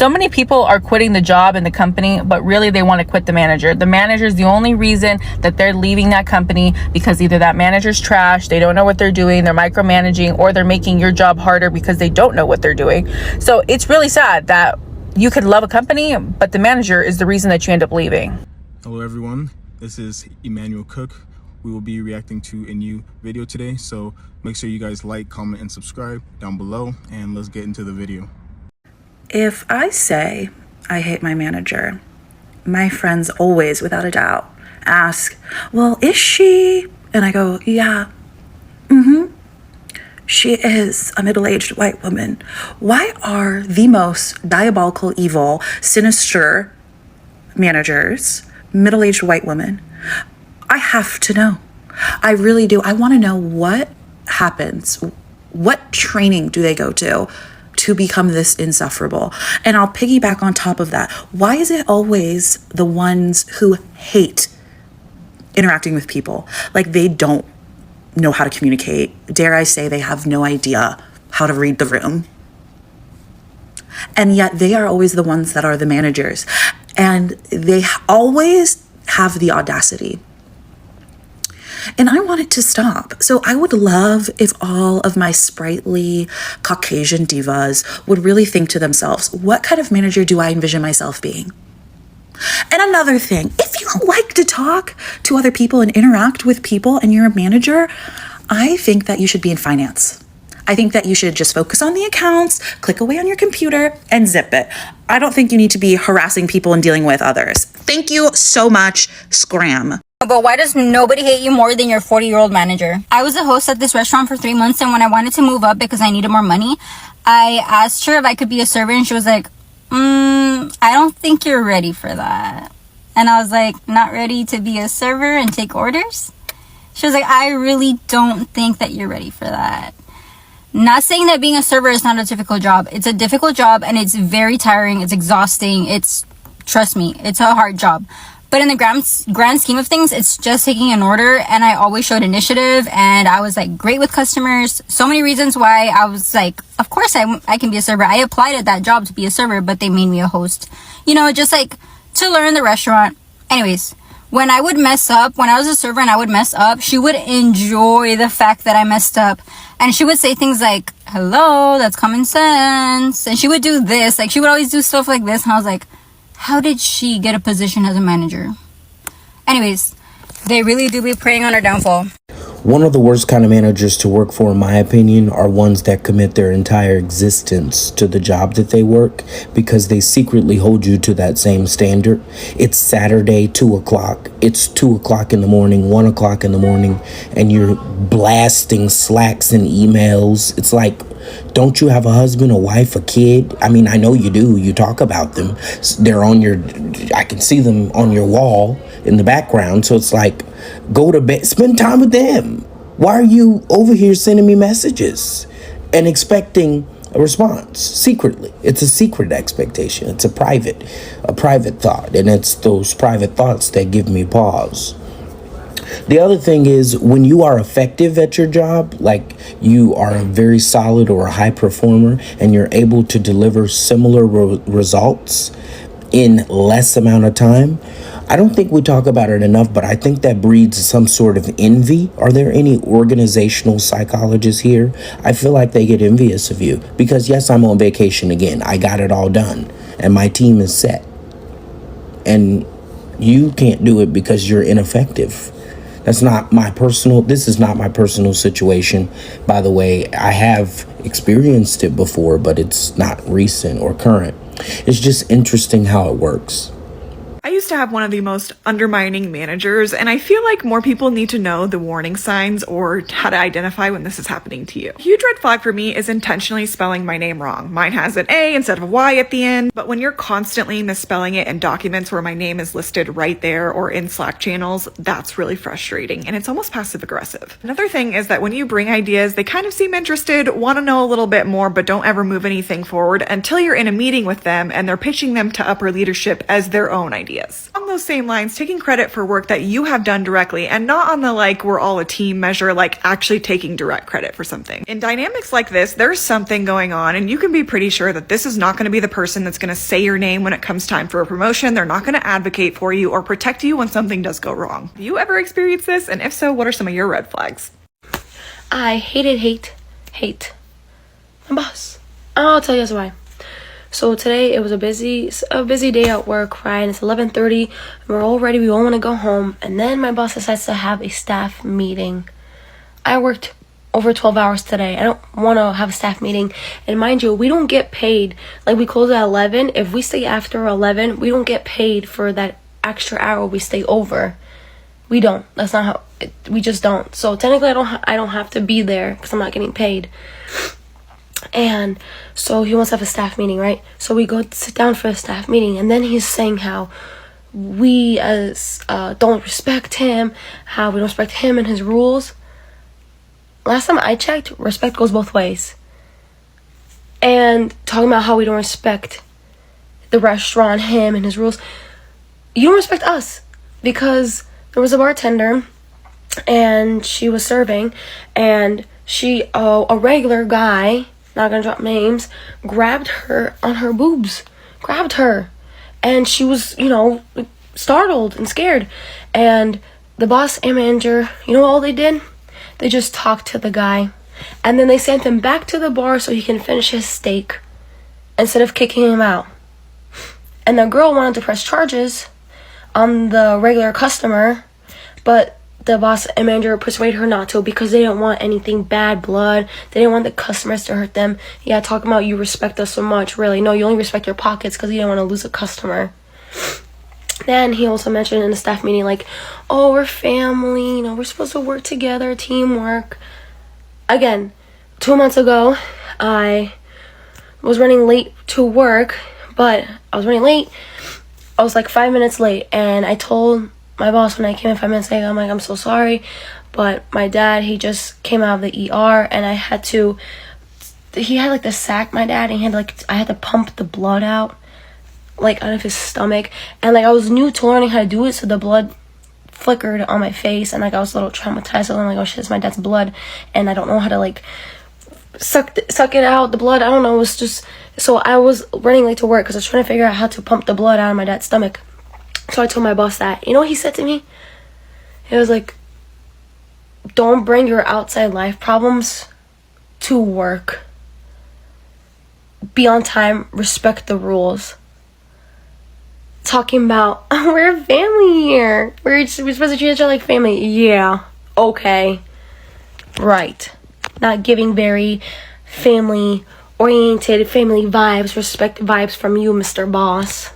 So many people are quitting the job and the company, but really they want to quit the manager. The manager is the only reason that they're leaving that company, because either that manager's trash, they don't know what they're doing, they're micromanaging, or they're making your job harder because they don't know what they're doing. So it's really sad that you could love a company, but the manager is the reason that you end up leaving. Hello everyone, this is Emmanuel Cook. We will be reacting to a new video today, so make sure you guys like, comment, and subscribe down below, and let's get into the video. If I say I hate my manager, my friends always, without a doubt, ask, well, is she? And I go, yeah, she is a middle-aged white woman. Why are the most diabolical, evil, sinister managers middle-aged white women? I have to know. I really do. I want to know what happens. What training do they go to become this insufferable? And I'll piggyback on top of that. Why is it always the ones who hate interacting with people? Like, they don't know how to communicate. Dare I say, they have no idea how to read the room. And yet they are always the ones that are the managers. And they always have the audacity. And I want it to stop. So I would love if all of my sprightly Caucasian divas would really think to themselves, what kind of manager do I envision myself being? And another thing, if you like to talk to other people and interact with people and you're a manager, I think that you should be in finance. I think that you should just focus on the accounts, click away on your computer, and zip it. I don't think you need to be harassing people and dealing with others. Thank you so much. Scram. But why does nobody hate you more than your 40-year-old manager? I was a host at this restaurant for 3 months, and when I wanted to move up because I needed more money, I asked her if I could be a server, and she was like, I don't think you're ready for that. And I was like, not ready to be a server and take orders? She was like, I really don't think that you're ready for that. Not saying that being a server is not a difficult job. It's a difficult job, and it's very tiring. It's exhausting. Trust me, it's a hard job. But in the grand scheme of things, it's just taking an order, and I always showed initiative, and I was like great with customers. So many reasons why I was like, of course I can be a server. I applied at that job to be a server, but they made me a host. You know, just like to learn the restaurant. Anyways, when I would mess up, when I was a server and I would mess up, she would enjoy the fact that I messed up. And she would say things like, hello, that's common sense. And she would do this, like she would always do stuff like this. And I was like, how did she get a position as a manager? Anyways, they really do be preying on her downfall. One of the worst kind of managers to work for, in my opinion, are ones that commit their entire existence to the job that they work because they secretly hold you to that same standard. It's Saturday, 2 o'clock. It's 2 o'clock in the morning, 1 o'clock in the morning, and you're blasting Slacks and emails. It's like, don't you have a husband, a wife, a kid? I mean, I know you do. You talk about them. They're on I can see them on your wall in the background. So it's like, go to bed, spend time with them. Why are you over here sending me messages and expecting a response secretly? It's a secret expectation. It's a private thought. And it's those private thoughts that give me pause. The other thing is, when you are effective at your job, like you are a very solid or a high performer and you're able to deliver similar results in less amount of time, I don't think we talk about it enough, but I think that breeds some sort of envy. Are there any organizational psychologists here? I feel like they get envious of you because, yes, I'm on vacation again. I got it all done and my team is set. And you can't do it because you're ineffective. This is not my personal situation. By the way, I have experienced it before, but it's not recent or current. It's just interesting how it works. I used to have one of the most undermining managers, and I feel like more people need to know the warning signs or how to identify when this is happening to you. A huge red flag for me is intentionally spelling my name wrong. Mine has an A instead of a Y at the end, but when you're constantly misspelling it in documents where my name is listed right there or in Slack channels, that's really frustrating, and it's almost passive aggressive. Another thing is that when you bring ideas, they kind of seem interested, want to know a little bit more, but don't ever move anything forward until you're in a meeting with them and they're pitching them to upper leadership as their own ideas. is. On those same lines, taking credit for work that you have done directly and not on the like we're all a team measure, like actually taking direct credit for something. In dynamics like this, there's something going on, and you can be pretty sure that this is not going to be the person that's going to say your name when it comes time for a promotion. They're not going to advocate for you or protect you when something does go wrong. Do you ever experience this? And if so, what are some of your red flags? I hate my boss. I'll tell you guys why. So today it was a busy day at work, right? And it's 11:30. We're all ready. We all want to go home. And then my boss decides to have a staff meeting. I worked over 12 hours today. I don't want to have a staff meeting. And mind you, we don't get paid. Like, we close at 11. If we stay after 11, we don't get paid for that extra hour we stay over. We don't. That's not how. We just don't. So technically, I don't have to be there because I'm not getting paid. And so he wants to have a staff meeting, right? So we go sit down for a staff meeting, and then he's saying how we don't respect him, how we don't respect him and his rules. Last time I checked, respect goes both ways. And talking about how we don't respect the restaurant, him and his rules. You don't respect us, because there was a bartender and she was serving, and a regular guy, not gonna drop names, grabbed her on her boobs, grabbed her, and she was, startled and scared. And the boss and manager, all they did? They just talked to the guy, and then they sent him back to the bar so he can finish his steak instead of kicking him out. And the girl wanted to press charges on the regular customer, but the boss and manager persuaded her not to, because they didn't want anything bad blood. They didn't want the customers to hurt them. Yeah, talking about you respect us so much. Really, no, you only respect your pockets because you didn't want to lose a customer. Then he also mentioned in the staff meeting, like, oh, we're family, we're supposed to work together, teamwork. Again, 2 months ago, I was running late to work, but I was running late. I was like 5 minutes late, and I told my boss when I came in 5 minutes late, I'm like, I'm so sorry, but my dad, he just came out of the ER, and he had like the sack, my dad, and I had to pump the blood out out of his stomach, and I was new to learning how to do it, so the blood flickered on my face, and I was a little traumatized. So I'm like, oh shit, it's my dad's blood, and I don't know how to suck it out, the blood. I don't know. It was just, so I was running late to work because I was trying to figure out how to pump the blood out of my dad's stomach. So I told my boss that. You know what he said to me? He was like, don't bring your outside life problems to work. Be on time, respect the rules. Talking about, we're a family here. We're supposed to treat each other like family. Yeah, okay. Right. Not giving very family-oriented, family vibes, respect vibes from you, Mr. Boss.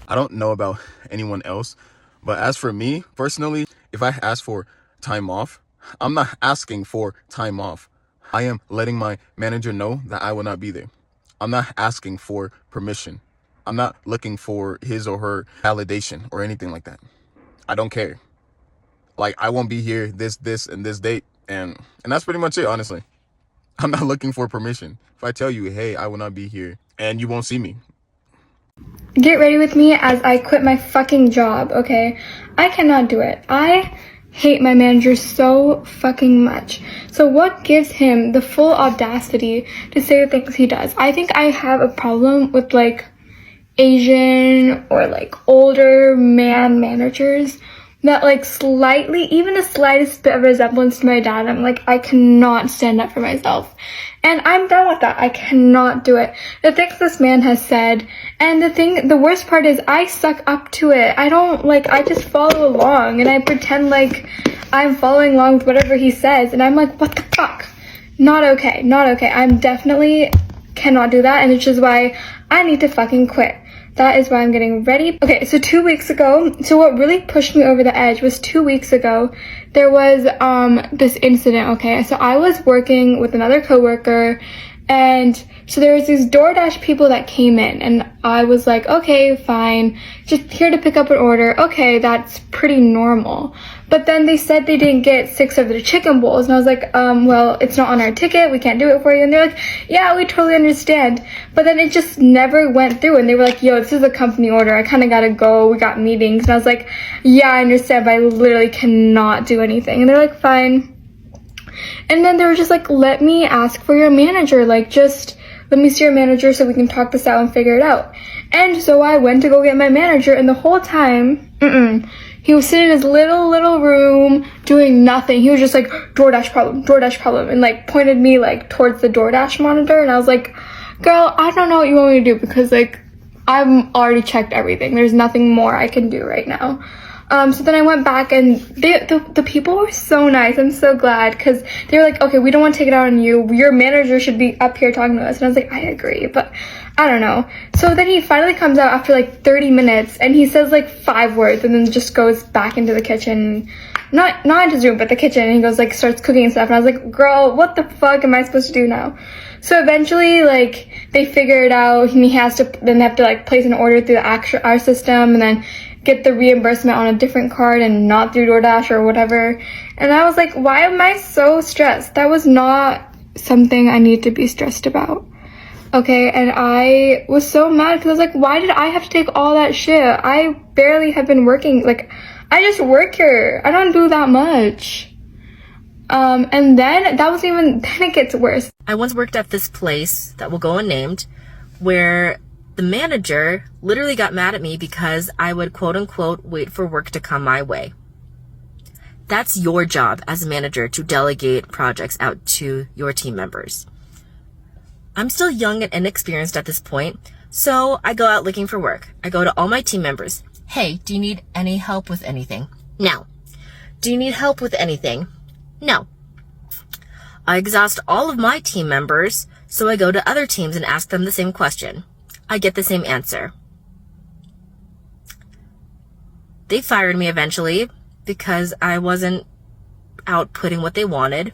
I don't know about anyone else, but as for me personally, if I ask for time off, I'm not asking for time off. I am letting my manager know that I will not be there. I'm not asking for permission. I'm not looking for his or her validation or anything like that. I don't care. I won't be here this and this date, and that's pretty much it, honestly. I'm not looking for permission. If I tell you, hey, I will not be here, and you won't see me. Get ready with me as I quit my fucking job, okay? I cannot do it. I hate my manager so fucking much. So what gives him the full audacity to say the things he does? I think I have a problem with Asian or older man managers that slightly, even the slightest bit of resemblance to my dad, I'm I cannot stand up for myself. And I'm done with that. I cannot do it. The things this man has said, and the worst part is I suck up to it. I don't, I just follow along, and I pretend I'm following along with whatever he says, and I'm what the fuck? Not okay. Not okay. I'm definitely cannot do that, and which is why I need to fucking quit. That is why I'm getting ready. Okay, so 2 weeks ago, so what really pushed me over the edge was 2 weeks ago, there was this incident, okay? So I was working with another coworker, And so there was these DoorDash people that came in, and I was like, okay, fine, just here to pick up an order. Okay, that's pretty normal. But then they said they didn't get 6 of the chicken bowls, and I was like, well, it's not on our ticket, we can't do it for you. And they're like, yeah, we totally understand. But then it just never went through, and they were like, yo, this is a company order, I kind of gotta go, we got meetings. And I was like, yeah, I understand, but I literally cannot do anything. And they're like, fine. And then they were just like, let me ask for your manager, like, just let me see your manager so we can talk this out and figure it out. And so I went to go get my manager, and the whole time, he was sitting in his little room doing nothing. He was just like, DoorDash problem, and like pointed me like towards the DoorDash monitor. And I was like, girl, I don't know what you want me to do, because like I'm already checked everything. There's nothing more I can do right now. So then I went back, and the people were so nice. I'm so glad, because they were like, okay, we don't want to take it out on you. Your manager should be up here talking to us. And I was like, I agree, but I don't know. So then he finally comes out after like 30 minutes, and he says like 5 words, and then just goes back into the kitchen. Not into his room, but the kitchen. And he goes like, starts cooking and stuff. And I was like, girl, what the fuck am I supposed to do now? So eventually, like, they figure it out, and then they have to like place an order through our system, and then get the reimbursement on a different card and not through DoorDash or whatever. And I was like, why am I so stressed? That was not something I need to be stressed about. Okay, and I was so mad, because I was like, why did I have to take all that shit? I barely have been working, like, I just work here. I don't do that much. And then then it gets worse. I once worked at this place that will go unnamed, where the manager literally got mad at me because I would quote unquote wait for work to come my way. That's your job as a manager, to delegate projects out to your team members. I'm still young and inexperienced at this point, so I go out looking for work. I go to all my team members. Hey, do you need any help with anything? No. Do you need help with anything? No. I exhaust all of my team members, so I go to other teams and ask them the same question. I get the same answer. They fired me eventually because I wasn't outputting what they wanted.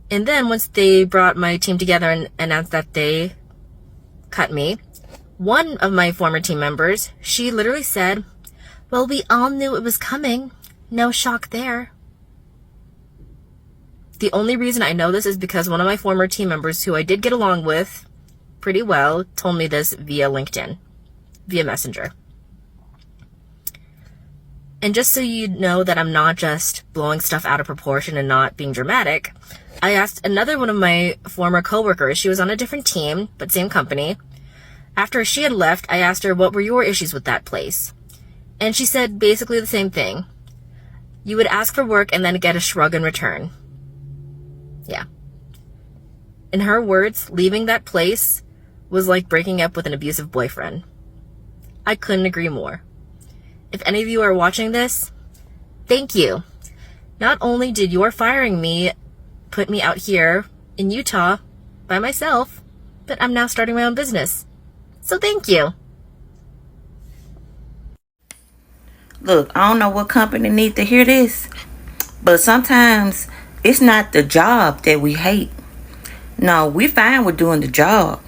And then once they brought my team together and announced that they cut me, one of my former team members, she literally said, well, we all knew it was coming. No shock there. The only reason I know this is because one of my former team members, who I did get along with pretty well, told me this via LinkedIn, via Messenger. And just so you know that I'm not just blowing stuff out of proportion and not being dramatic, I asked another one of my former coworkers, she was on a different team, but same company. After she had left, I asked her, what were your issues with that place? And she said basically the same thing. You would ask for work and then get a shrug in return. Yeah. In her words, leaving that place was like breaking up with an abusive boyfriend. I couldn't agree more. If any of you are watching this, thank you. Not only did your firing me put me out here in Utah by myself, but I'm now starting my own business. So thank you. Look, I don't know what company need to hear this, but sometimes it's not the job that we hate. No, we fine with doing the job.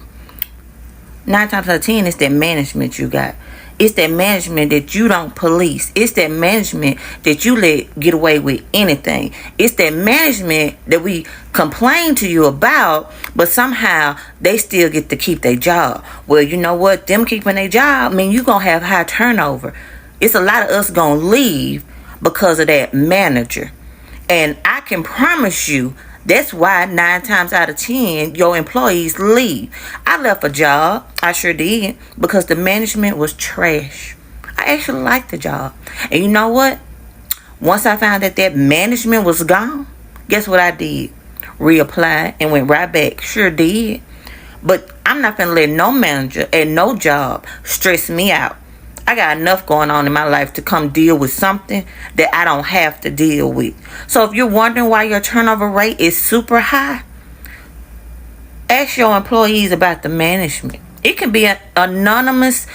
9 times out of 10, it's that management you got. It's that management that you don't police. It's that management that you let get away with anything. It's that management that we complain to you about, but somehow they still get to keep their job. Well, you know what? Them keeping their job mean you gonna have high turnover. It's a lot of us gonna leave because of that manager. And I can promise you, that's why 9 times out of 10, your employees leave. I left a job, I sure did, because the management was trash. I actually liked the job. And you know what? Once I found that that management was gone, guess what I did? Reapplied and went right back. Sure did. But I'm not gonna let no manager and no job stress me out. I got enough going on in my life to come deal with something that I don't have to deal with. So if you're wondering why your turnover rate is super high, ask your employees about the management. It can be an anonymous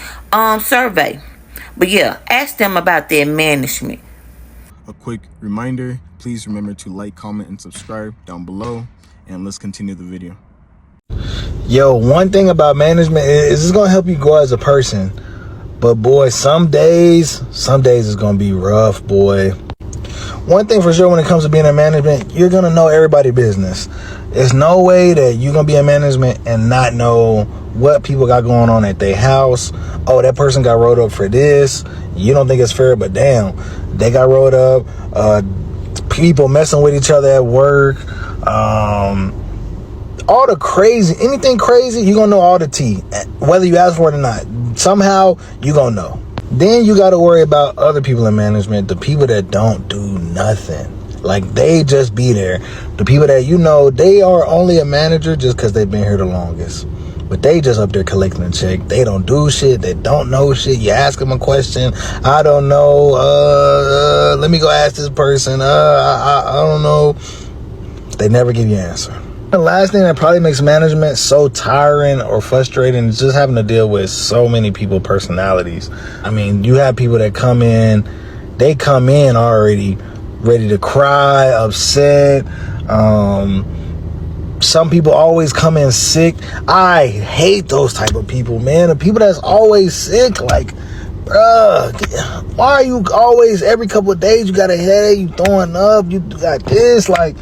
survey. But yeah, ask them about their management. A quick reminder, please remember to like, comment, and subscribe down below. And let's continue the video. Yo, one thing about management is it's gonna help you grow as a person. But boy, some days is gonna be rough, boy. One thing for sure when it comes to being in management, you're gonna know everybody's business. There's no way that you're gonna be in management and not know what people got going on at their house. Oh, that person got rolled up for this. You don't think it's fair, but damn, they got rolled up. People messing with each other at work. All the crazy, anything crazy, you're gonna know all the tea, whether you ask for it or not. Somehow you're gonna know. Then you got to worry about other people in management, the people that don't do nothing. Like, they just be there. The people that, you know, they are only a manager just because they've been here the longest. But they just up there collecting a check. They don't do shit. They don't know shit. You ask them a question. I don't know. Let me go ask this person. I don't know. They never give you an answer. The last thing that probably makes management so tiring or frustrating is just having to deal with so many people personalities. I mean, you have people that come in already ready to cry, upset. Some people always come in sick. I hate those type of people, man. The people that's always sick, like, bruh, why are you always, every couple of days you got a headache, you throwing up, you got this, like,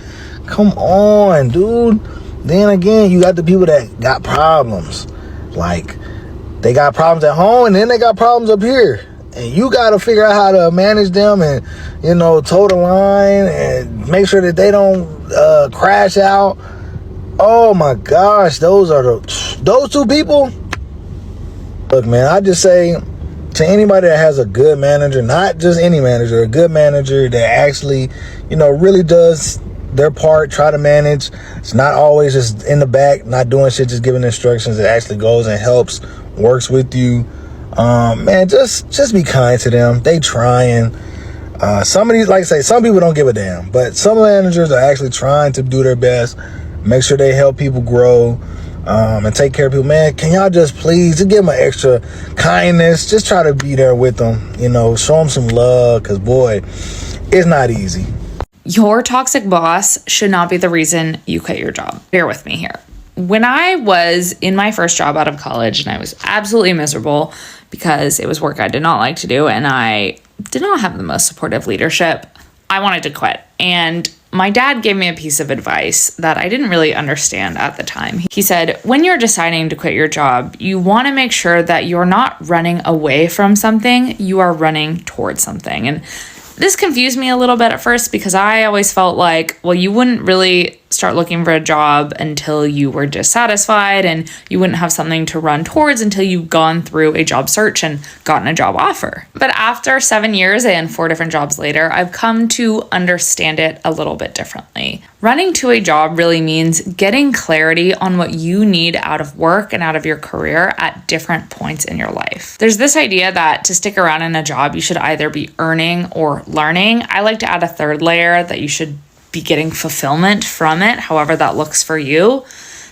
come on, dude. Then again, you got the people that got problems. Like, they got problems at home and then they got problems up here. And you got to figure out how to manage them and, you know, toe the line and make sure that they don't crash out. Oh my gosh, those two people. Look, man, I just say to anybody that has a good manager, not just any manager, a good manager that actually, you know, really does their part, try to manage. It's not always just in the back, not doing shit, just giving instructions. It actually goes and helps, works with you. Man, just be kind to them. They trying. Some of these, like I say, some people don't give a damn, but some managers are actually trying to do their best, make sure they help people grow, and take care of people. Man, can y'all just please just give them an extra kindness? Just try to be there with them, you know, show them some love, because boy, it's not easy. Your toxic boss should not be the reason you quit your job. Bear with me here. When I was in my first job out of college and I was absolutely miserable because it was work I did not like to do and I did not have the most supportive leadership, I wanted to quit. And my dad gave me a piece of advice that I didn't really understand at the time. He said, when you're deciding to quit your job, you want to make sure that you're not running away from something, you are running towards something. And this confused me a little bit at first because I always felt like, well, you wouldn't really start looking for a job until you were dissatisfied and you wouldn't have something to run towards until you've gone through a job search and gotten a job offer. But after 7 years and 4 different jobs later, I've come to understand it a little bit differently. Running to a job really means getting clarity on what you need out of work and out of your career at different points in your life. There's this idea that to stick around in a job, you should either be earning or learning. I like to add a third layer that you should be getting fulfillment from it, however that looks for you.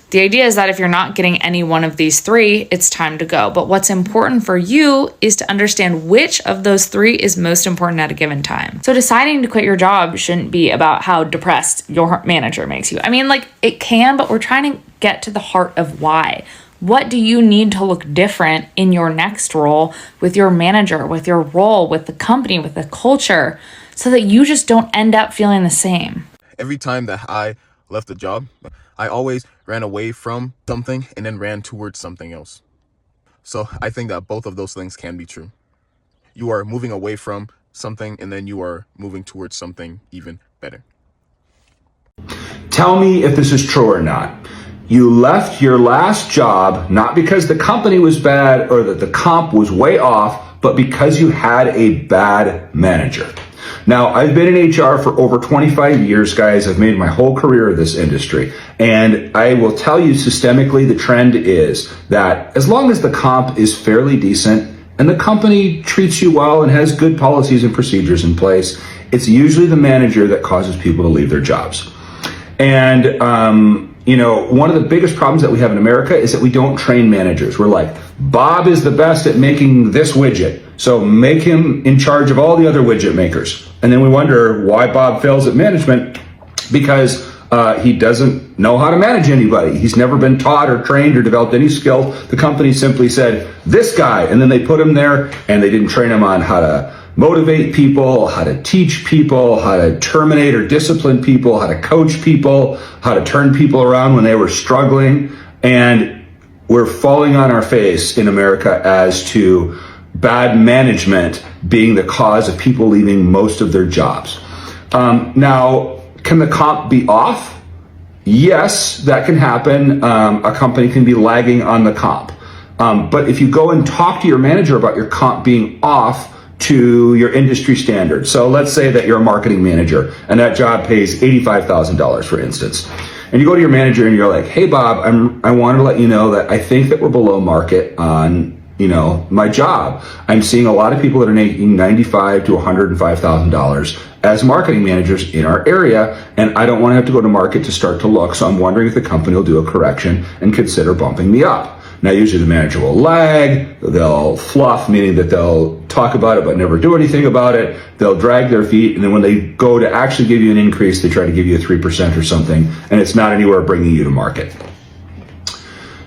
The idea is that if you're not getting any one of these 3, it's time to go. But what's important for you is to understand which of those 3 is most important at a given time. So deciding to quit your job shouldn't be about how depressed your manager makes you. I mean, like, it can, but we're trying to get to the heart of why. What do you need to look different in your next role with your manager, with your role, with the company, with the culture, so that you just don't end up feeling the same? Every time that I left a job, I always ran away from something and then ran towards something else. So I think that both of those things can be true. You are moving away from something and then you are moving towards something even better. Tell me if this is true or not. You left your last job not because the company was bad or that the comp was way off, but because you had a bad manager. Now, I've been in HR for over 25 years, guys. I've made my whole career in this industry. And I will tell you systemically, the trend is that as long as the comp is fairly decent and the company treats you well and has good policies and procedures in place, it's usually the manager that causes people to leave their jobs. And, you know, one of the biggest problems that we have in America is that we don't train managers. We're like, Bob is the best at making this widget, so make him in charge of all the other widget makers. And then we wonder why Bob fails at management, because He doesn't know how to manage anybody. He's never been taught or trained or developed any skill. The company simply said, this guy, and then they put him there, and they didn't train him on how to motivate people, how to teach people, how to terminate or discipline people, how to coach people, how to turn people around when they were struggling. And we're falling on our face in America as to bad management being the cause of people leaving most of their jobs. Now, can the comp be off? Yes, that can happen. A company can be lagging on the comp. But if you go and talk to your manager about your comp being off to your industry standard. So let's say that you're a marketing manager and that job pays $85,000, for instance. And you go to your manager and you're like, hey, Bob, I wanted to let you know that I think that we're below market on my job. I'm seeing a lot of people that are making $95,000 to $105,000 as marketing managers in our area, and I don't want to have to go to market to start to look. So I'm wondering if the company will do a correction and consider bumping me up. Now, usually the manager will lag, they'll fluff, meaning that they'll talk about it but never do anything about it. They'll drag their feet, and then when they go to actually give you an increase, they try to give you a 3% or something, and it's not anywhere bringing you to market.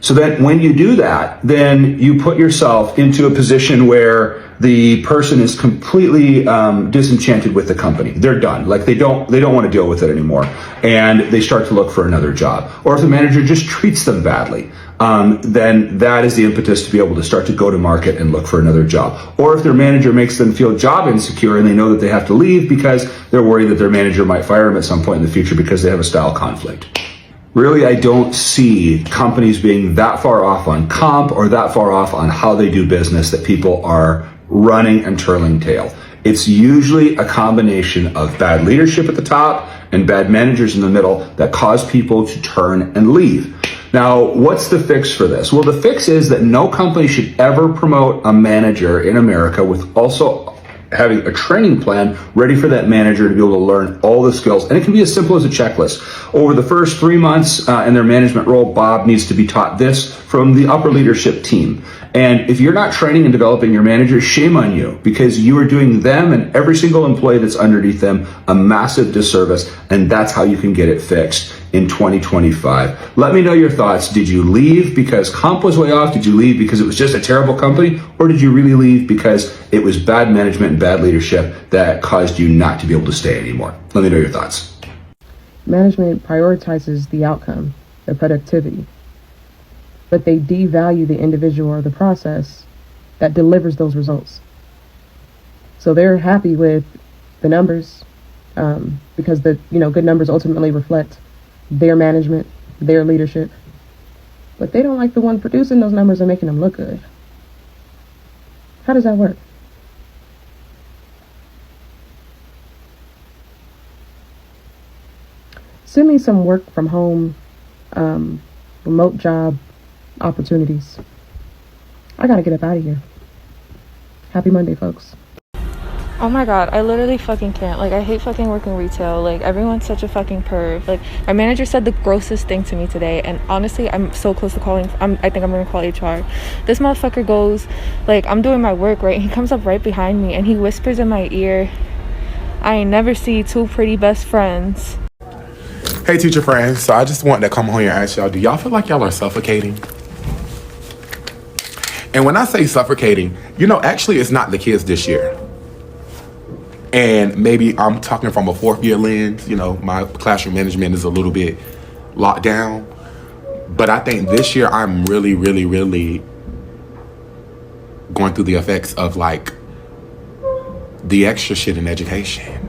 So that when you do that, then you put yourself into a position where the person is completely disenchanted with the company. They're done. Like they don't want to deal with it anymore, and they start to look for another job. Or if the manager just treats them badly, then that is the impetus to be able to start to go to market and look for another job. Or if their manager makes them feel job insecure and they know that they have to leave because they're worried that their manager might fire them at some point in the future because they have a style conflict. Really, I don't see companies being that far off on comp or that far off on how they do business that people are running and turning tail. It's usually a combination of bad leadership at the top and bad managers in the middle that cause people to turn and leave. Now, what's the fix for this? Well, the fix is that no company should ever promote a manager in America with also having a training plan ready for that manager to be able to learn all the skills. And it can be as simple as a checklist. Over the first 3 months in their management role, Bob needs to be taught this from the upper leadership team. And if you're not training and developing your manager, shame on you, because you are doing them and every single employee that's underneath them a massive disservice. And that's how you can get it fixed in 2025. Let me know your thoughts. Did you leave because comp was way off? Did you leave because it was just a terrible company? Or did you really leave because it was bad management and bad leadership that caused you not to be able to stay anymore? Let me know your thoughts. Management prioritizes the outcome, the productivity, but they devalue the individual or the process that delivers those results. So they're happy with the numbers because the good numbers ultimately reflect their management, their leadership, but they don't like the one producing those numbers and making them look good. How does that work? Send me some work from home, remote job opportunities. I gotta get up out of here. Happy Monday, folks. Oh my god, I literally fucking can't. Like, I hate fucking working retail. Like, everyone's such a fucking perv. Like, my manager said the grossest thing to me today, and honestly, I'm so close to calling. I think I'm gonna call HR. This motherfucker goes, like, I'm doing my work, right? He comes up right behind me, and he whispers in my ear, I ain't never see two pretty best friends. Hey, teacher friends. So I just wanted to come on here and ask y'all, do y'all feel like y'all are suffocating? And when I say suffocating, actually it's not the kids this year. And maybe I'm talking from a fourth year lens. My classroom management is a little bit locked down. But I think this year I'm really, really, really going through the effects of like the extra shit in education.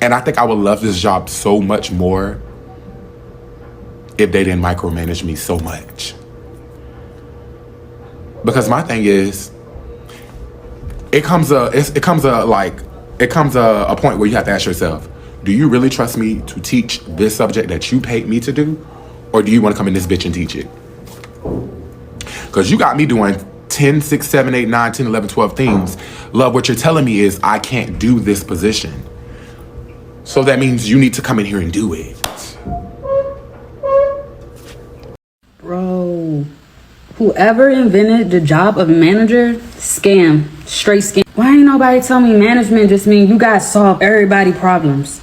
And I think I would love this job so much more if they didn't micromanage me so much. Because my thing is, it comes a point where you have to ask yourself, do you really trust me to teach this subject that you paid me to do? Or do you want to come in this bitch and teach it? Because you got me doing 10, 6, 7, 8, 9, 10, 11, 12 things. Love, what you're telling me is I can't do this position. So that means you need to come in here and do it. Bro, whoever invented the job of manager, scam, straight scam. Why ain't nobody tell me management just mean you gotta solve everybody's problems?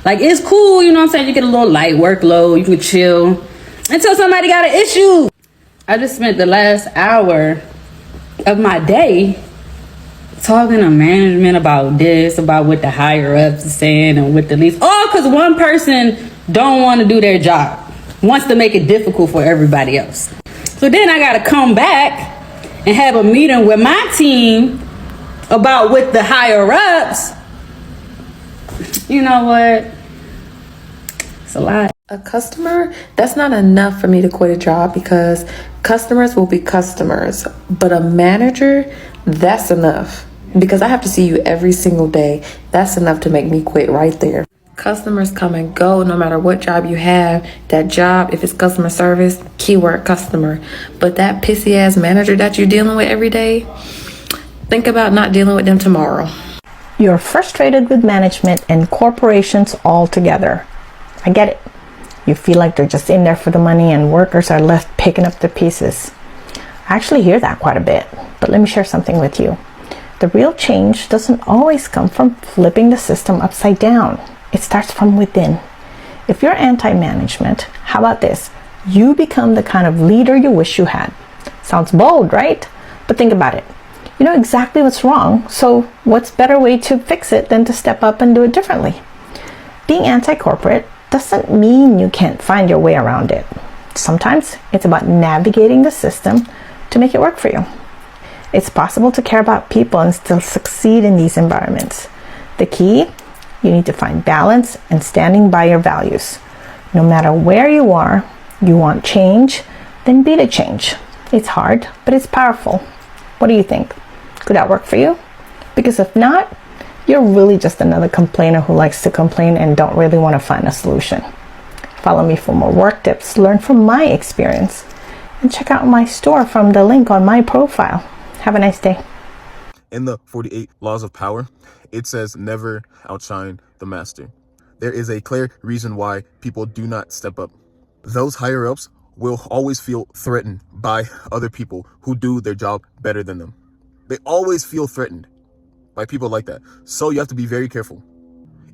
Like, it's cool, you know what I'm saying? You get a little light workload, you can chill until somebody got an issue. I just spent the last hour of my day talking to management about this, about what the higher ups are saying and what the least. All because one person don't want to do their job, wants to make it difficult for everybody else. So then I got to come back and have a meeting with my team about what the higher ups. You know what? It's a lot. A customer, that's not enough for me to quit a job, because customers will be customers. But a manager, that's enough, because I have to see you every single day. That's enough to make me quit right there. Customers come and go no matter what job you have. That job, if it's customer service, keyword customer. But that pissy ass manager that you're dealing with every day, think about not dealing with them tomorrow. You're frustrated with management and corporations altogether. I get it. You feel like they're just in there for the money and workers are left picking up the pieces. I actually hear that quite a bit, but let me share something with you. The real change doesn't always come from flipping the system upside down. It starts from within. If you're anti-management, how about this? You become the kind of leader you wish you had. Sounds bold, right? But think about it. You know exactly what's wrong, so what's better way to fix it than to step up and do it differently? Being anti-corporate doesn't mean you can't find your way around it. Sometimes it's about navigating the system to make it work for you. It's possible to care about people and still succeed in these environments. The key, you need to find balance and standing by your values. No matter where you are, you want change, then be the change. It's hard, but it's powerful. What do you think? Could that work for you? Because if not, you're really just another complainer who likes to complain and don't really want to find a solution. Follow me for more work tips, learn from my experience, and check out my store from the link on my profile. Have a nice day. In the 48 Laws of Power, it says never outshine the master. There is a clear reason why people do not step up. Those higher ups will always feel threatened by other people who do their job better than them. They always feel threatened by people like that. So you have to be very careful.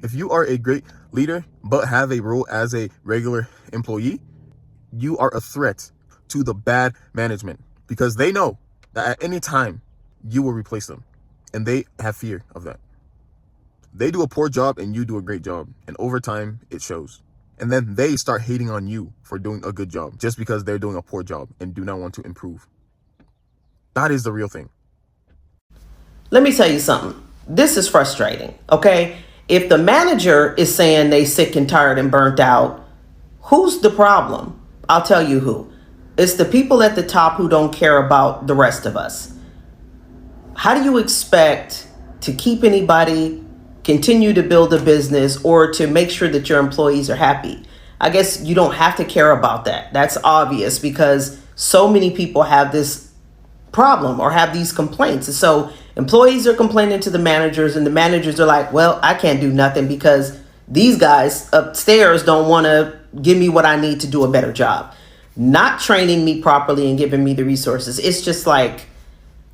If you are a great leader but have a role as a regular employee, you are a threat to the bad management, because they know that at any time you will replace them, and they have fear of that. They do a poor job and you do a great job, and over time it shows. And then they start hating on you for doing a good job just because they're doing a poor job and do not want to improve. That is the real thing. Let me tell you something. This is frustrating, okay? If the manager is saying they sick and tired and burnt out, who's the problem? I'll tell you who. It's the people at the top who don't care about the rest of us. How do you expect to keep anybody, continue to build a business, or to make sure that your employees are happy? I guess you don't have to care about that. That's obvious, because so many people have this problem or have these complaints. And so employees are complaining to the managers, and the managers are like, well, I can't do nothing because these guys upstairs don't want to give me what I need to do a better job. Not training me properly and giving me the resources. It's just like,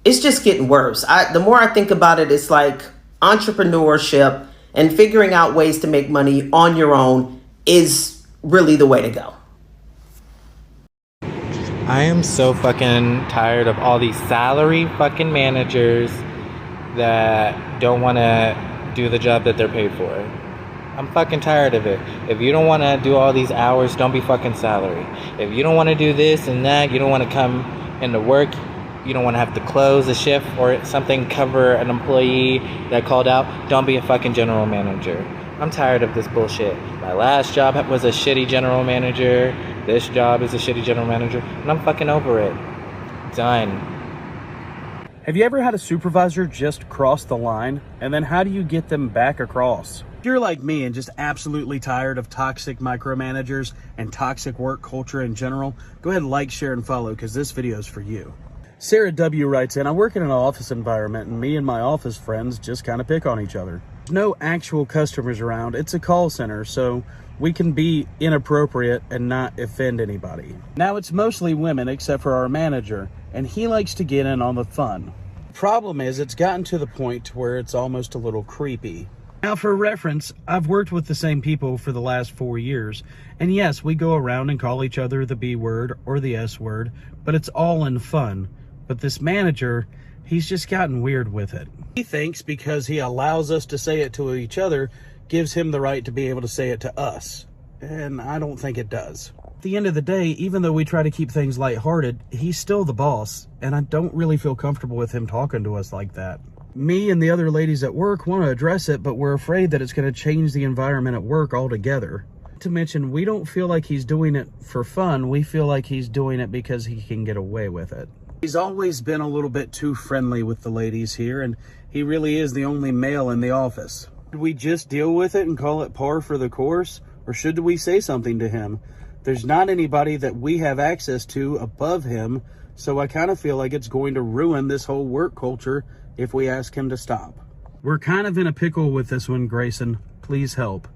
it's just getting worse. The more I think about it, it's like entrepreneurship and figuring out ways to make money on your own is really the way to go. I am so fucking tired of all these salary fucking managers that don't want to do the job that they're paid for. I'm fucking tired of it. If you don't want to do all these hours, don't be fucking salary. If you don't want to do this and that, you don't want to come into work, you don't want to have to close a shift or something, cover an employee that called out, don't be a fucking general manager. I'm tired of this bullshit. My last job was a shitty general manager. This job is a shitty general manager. And I'm fucking over it. Done. Have you ever had a supervisor just cross the line? And then how do you get them back across? If you're like me and just absolutely tired of toxic micromanagers and toxic work culture in general, go ahead and like, share, and follow, because this video is for you. Sarah W. writes in, I work in an office environment and me and my office friends just kind of pick on each other. There's no actual customers around. It's a call center, so we can be inappropriate and not offend anybody. Now it's mostly women except for our manager, and he likes to get in on the fun. Problem is, it's gotten to the point where it's almost a little creepy. Now, for reference, I've worked with the same people for the last 4 years, and yes, we go around and call each other the B word or the S word, but it's all in fun. But this manager, he's just gotten weird with it. He thinks because he allows us to say it to each other, gives him the right to be able to say it to us. And I don't think it does. At the end of the day, even though we try to keep things lighthearted, he's still the boss, and I don't really feel comfortable with him talking to us like that. Me and the other ladies at work want to address it, but we're afraid that it's going to change the environment at work altogether. Not to mention, we don't feel like he's doing it for fun. We feel like he's doing it because he can get away with it. He's always been a little bit too friendly with the ladies here, and he really is the only male in the office. Should we just deal with it and call it par for the course, or should we say something to him? There's not anybody that we have access to above him, so I kind of feel like it's going to ruin this whole work culture if we ask him to stop. We're kind of in a pickle with this one, Grayson. Please help.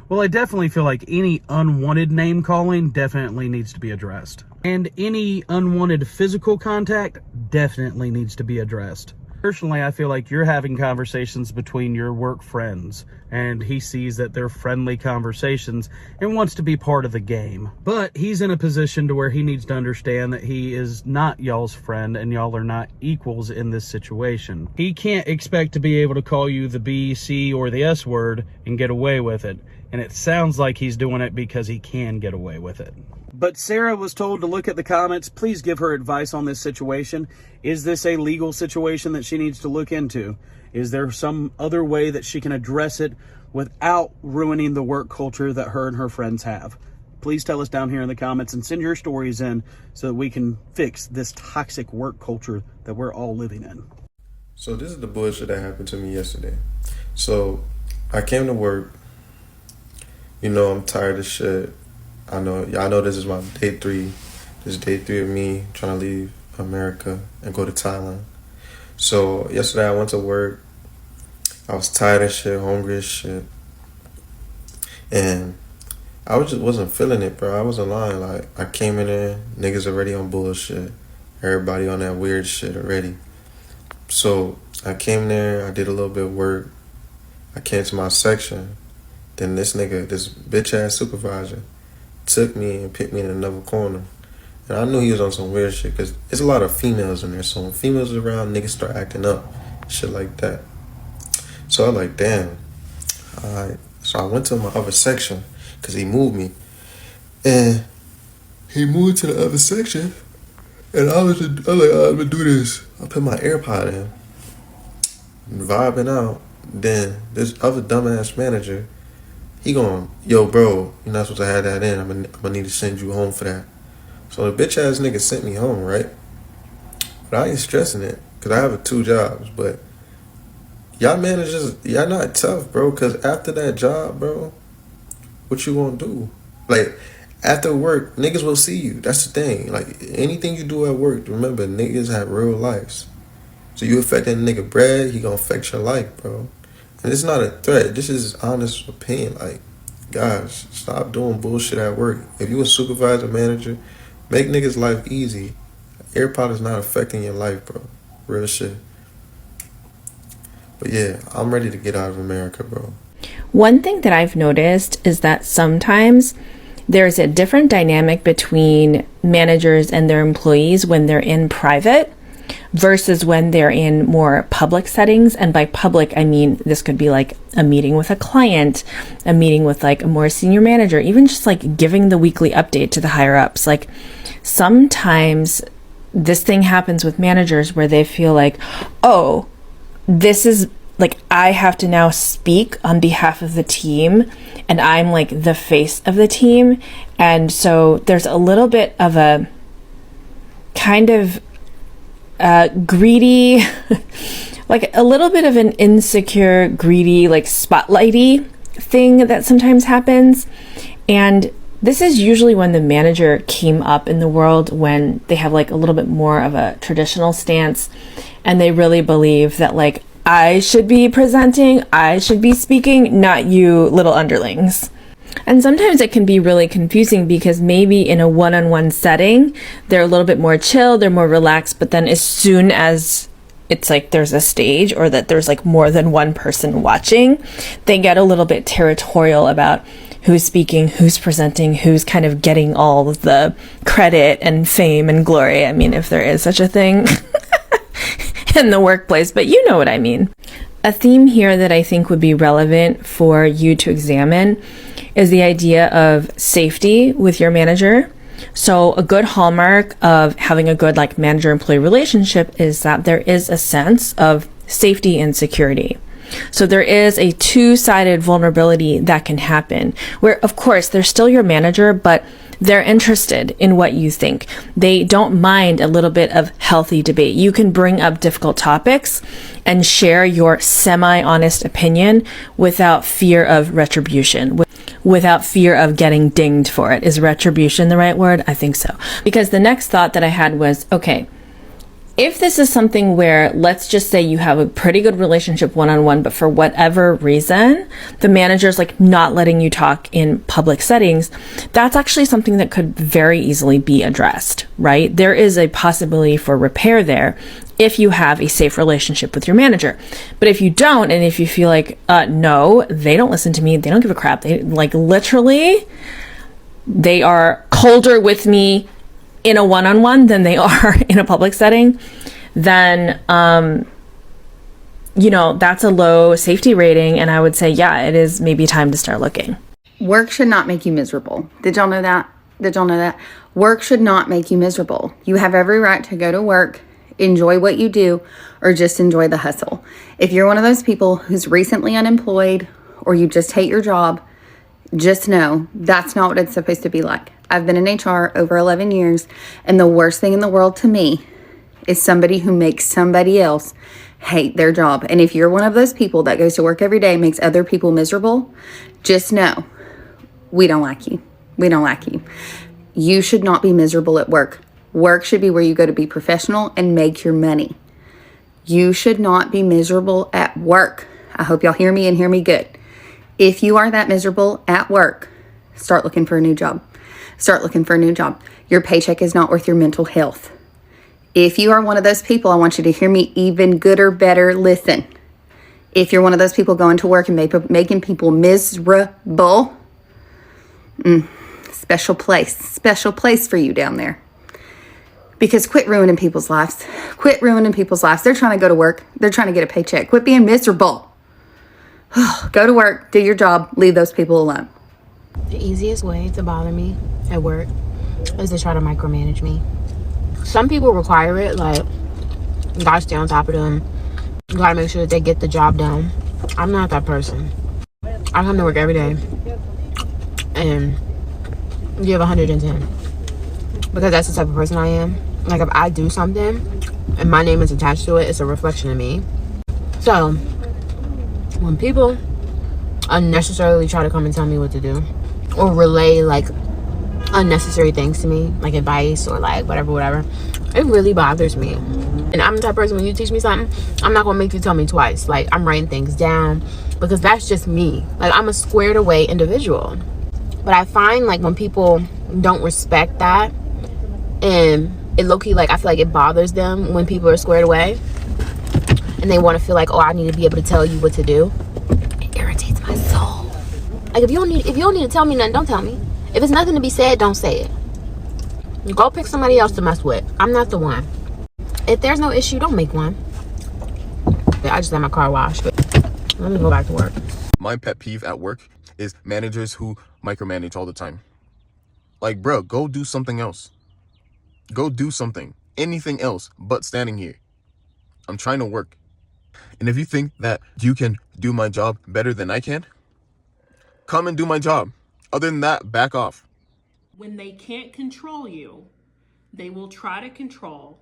Well, I definitely feel like any unwanted name calling definitely needs to be addressed. And any unwanted physical contact definitely needs to be addressed. Personally, I feel like you're having conversations between your work friends, and he sees that they're friendly conversations and wants to be part of the game. But he's in a position to where he needs to understand that he is not y'all's friend and y'all are not equals in this situation. He can't expect to be able to call you the B, C, or the S word and get away with it. And it sounds like he's doing it because he can get away with it. But Sarah was told to look at the comments. Please give her advice on this situation. Is this a legal situation that she needs to look into? Is there some other way that she can address it without ruining the work culture that her and her friends have? Please tell us down here in the comments and send your stories in so that we can fix this toxic work culture that we're all living in. So this is the bullshit that happened to me yesterday. So I came to work. You know, I'm tired of shit. I know this is my day 3. This is day 3 of me trying to leave America and go to Thailand. So yesterday I went to work. I was tired of shit, hungry as shit. And I just wasn't feeling it, bro. I wasn't lying. Like, I came in there, niggas already on bullshit. Everybody on that weird shit already. So I came there, I did a little bit of work. I came to my section. Then this bitch ass supervisor, took me and picked me in another corner. And I knew he was on some weird shit because there's a lot of females in there. So when females are around, niggas start acting up. Shit like that. So I was like, damn. Alright. So I went to my other section because he moved me. And he moved to the other section. And I was like, I'm gonna do this. I put my AirPod in. Vibing out. Then this other dumbass manager, he going, yo, bro, you're not supposed to have that in. I'm gonna need to send you home for that. So the bitch ass nigga sent me home, right? But I ain't stressing it because I have 2 jobs. But y'all managers, y'all not tough, bro. Because after that job, bro, what you gonna do? Like, after work, niggas will see you. That's the thing. Like, anything you do at work, remember, niggas have real lives. So you affect that nigga bread, he gonna affect your life, bro. And it's not a threat. This is honest opinion. Like, guys, stop doing bullshit at work. If you a supervisor, manager, make niggas' life easy. AirPod is not affecting your life, bro. Real shit. But yeah, I'm ready to get out of America, bro. One thing that I've noticed is that sometimes there's a different dynamic between managers and their employees when they're in private versus when they're in more public settings. And by public, I mean this could be like a meeting with a client, a meeting with like a more senior manager, even just like giving the weekly update to the higher ups. Like, sometimes this thing happens with managers where they feel like, oh, this is like, I have to now speak on behalf of the team and I'm like the face of the team. And so there's a little bit of a kind of greedy, like a little bit of an insecure, greedy, like spotlighty thing that sometimes happens. And this is usually when the manager came up in the world, when they have like a little bit more of a traditional stance and they really believe that like, I should be presenting, I should be speaking, not you little underlings. And sometimes it can be really confusing because maybe in a one-on-one setting, they're a little bit more chill, they're more relaxed, but then as soon as it's like there's a stage or that there's like more than one person watching, they get a little bit territorial about who's speaking, who's presenting, who's kind of getting all of the credit and fame and glory. I mean, if there is such a thing in the workplace, but you know what I mean. A theme here that I think would be relevant for you to examine is the idea of safety with your manager. So a good hallmark of having a good like manager-employee relationship is that there is a sense of safety and security. So there is a two-sided vulnerability that can happen where, of course, they're still your manager, but they're interested in what you think. They don't mind a little bit of healthy debate. You can bring up difficult topics and share your semi-honest opinion without fear of retribution, without fear of getting dinged for it. Is retribution the right word? I think so. Because the next thought that I had was, okay, if this is something where, let's just say you have a pretty good relationship one-on-one, but for whatever reason, the manager's like not letting you talk in public settings, that's actually something that could very easily be addressed, right? There is a possibility for repair there if you have a safe relationship with your manager. But if you don't, and if you feel like, no, they don't listen to me, they don't give a crap, they like literally, they are colder with me in a one-on-one than they are in a public setting, then, you know, that's a low safety rating. And I would say, yeah, it is maybe time to start looking. Work should not make you miserable. Did y'all know that? Did y'all know that? Work should not make you miserable. You have every right to go to work, enjoy what you do, or just enjoy the hustle. If you're one of those people who's recently unemployed or you just hate your job, just know that's not what it's supposed to be like. I've been in HR over 11 years, and the worst thing in the world to me is somebody who makes somebody else hate their job. And if you're one of those people that goes to work every day, makes other people miserable, just know we don't like you. We don't like you. You should not be miserable at work. Work should be where you go to be professional and make your money. You should not be miserable at work. I hope y'all hear me and hear me good. If you are that miserable at work, start looking for a new job. Start looking for a new job. Your paycheck is not worth your mental health. If you are one of those people, I want you to hear me even gooder, better, listen. If you're one of those people going to work and making people miserable, special place for you down there. Because quit ruining people's lives. Quit ruining people's lives. They're trying to go to work. They're trying to get a paycheck. Quit being miserable. Go to work, do your job, leave those people alone. The easiest way to bother me at work is to try to micromanage me. Some people require it, like, you gotta stay on top of them. You gotta make sure that they get the job done. I'm not that person. I come to work every day and give 110. Because that's the type of person I am. Like, if I do something and my name is attached to it, it's a reflection of me. So, when people unnecessarily try to come and tell me what to do or relay like unnecessary things to me, like advice or like whatever, it really bothers me. And I'm the type of person, when you teach me something, I'm not gonna make you tell me twice. Like, I'm writing things down because that's just me. Like, I'm a squared away individual. But I find like when people don't respect that, and it low-key, like, I feel like it bothers them when people are squared away and they want to feel like, oh, I need to be able to tell you what to do. It irritates my soul. Like, if you don't need to tell me nothing, don't tell me. If it's nothing to be said, don't say it. Go pick somebody else to mess with. I'm not the one. If there's no issue, don't make one. I just had my car washed. Let me go back to work. My pet peeve at work is managers who micromanage all the time. Like, bro, go do something else. Go do something. Anything else but standing here. I'm trying to work. And if you think that you can do my job better than I can, come and do my job. Other than that, back off. When they can't control you, they will try to control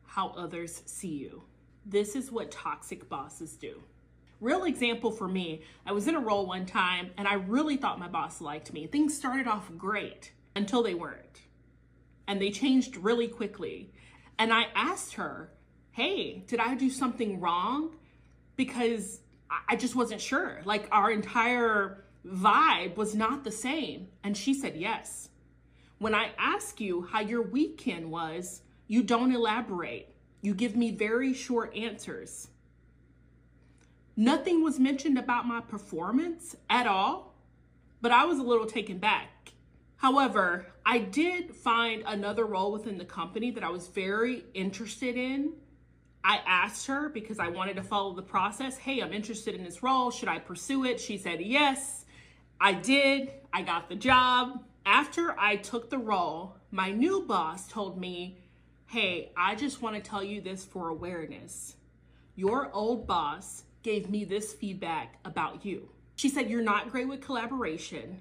how others see you. This is what toxic bosses do. Real example for me, I was in a role one time and I really thought my boss liked me. Things started off great until they weren't. And they changed really quickly. And I asked her, hey, did I do something wrong? Because I just wasn't sure. Like, our entire vibe was not the same. And she said, yes. When I ask you how your weekend was, you don't elaborate. You give me very short answers. Nothing was mentioned about my performance at all, but I was a little taken back. However, I did find another role within the company that I was very interested in. I asked her because I wanted to follow the process. Hey, I'm interested in this role. Should I pursue it? She said yes. I did. I got the job. After I took the role, my new boss told me, hey, I just want to tell you this for awareness. Your old boss gave me this feedback about you. She said, you're not great with collaboration.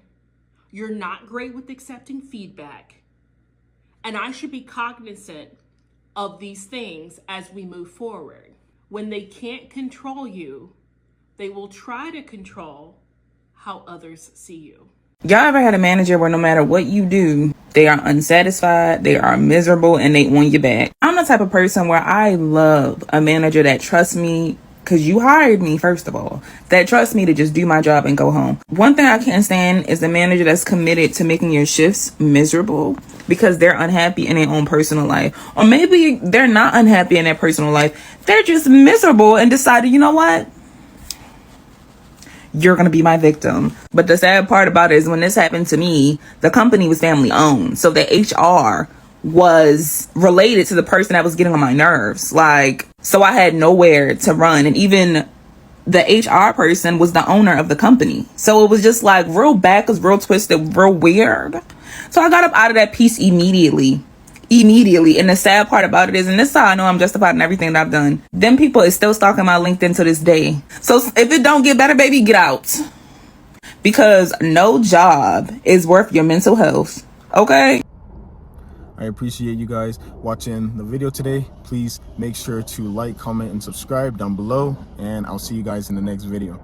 You're not great with accepting feedback. And I should be cognizant of these things as we move forward. When they can't control you, they will try to control how others see you. Y'all ever had a manager where no matter what you do, they are unsatisfied, they are miserable, and they want you back? I'm the type of person where I love a manager that trusts me, because you hired me, first of all, that trusts me to just do my job and go home. One thing I can't stand is the manager that's committed to making your shifts miserable because they're unhappy in their own personal life. Or maybe they're not unhappy in their personal life. They're just miserable and decided, you know what? You're going to be my victim. But the sad part about it is when this happened to me, the company was family owned. So the HR was related to the person that was getting on my nerves. Like, so I had nowhere to run. And even the HR person was the owner of the company. So it was just like real backwards, real twisted, real weird. So I got up out of that piece immediately. And the sad part about it is, and this is how I know I'm justified in everything that I've done, them people is still stalking my LinkedIn to this day. So if it don't get better, baby, get out. Because no job is worth your mental health. Okay? I appreciate you guys watching the video today. Please make sure to like, comment, and subscribe down below. And I'll see you guys in the next video.